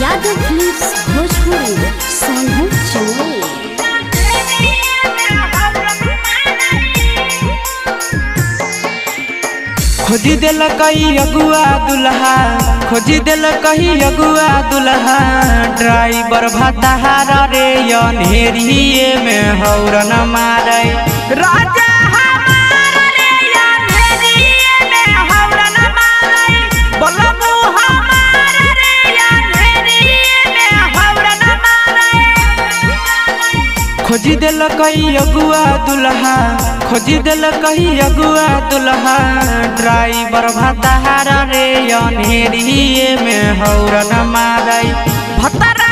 Yadav films Bhojpuri Sonu चुने खोजी दिल कही अगुआ दुल्हा खोजी दिल कही अगुआ दुल्हा ड्राइवर भताहार रे अनहेरिए में हौरन मारे राजा खोजी दिल कही अगुआ दुल्हा खोजी दिल कही अगुआ दुल्हा ड्राइवर भताहार रे अनहेरिए में हौरन मारे भतारा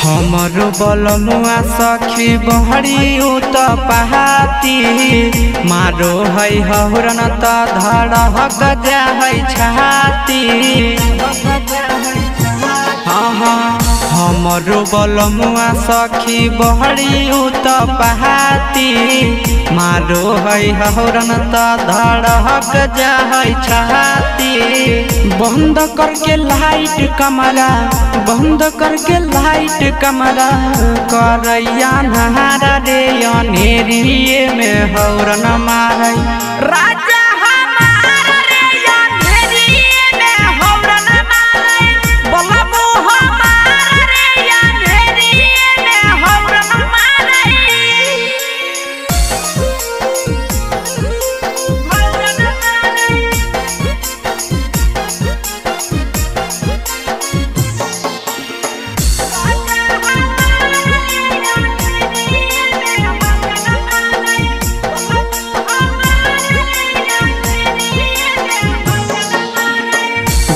हमरो बलमुआ सखी बहरी उत पहाती मारो है हौरन त धड़क जा है छाती हमरो बलमुआ सखी बहरी उत पहाती मारो है हौरन त धड़क जा है छाती बंद करके लाइट कमरा बंद करके लाइट कमरा करैया नहारा रे अनहेरिए में हौरन मारे राजा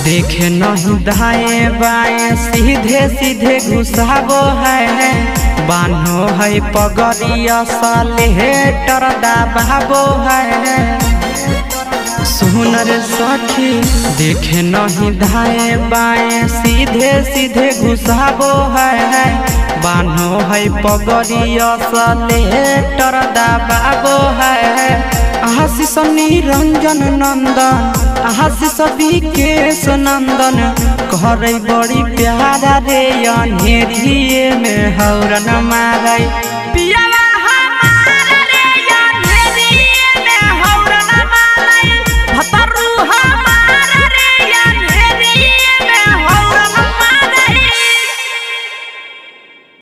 देखे नहीं दाएं बाएं सीधे सीधे घुसाबो है बान्हो है पगड़िया सलेटर दबाबो है सुनर सखी देखे नहीं दाएं बाएं सीधे सीधे घुसाबो है बान्हो है पगड़िया सलेटर दबाबो है आशीष निरंजन नंदन आशीष विकेश नंदन करे बड़ी प्यारा रे अनहेरिए में हौरन मारे पिया।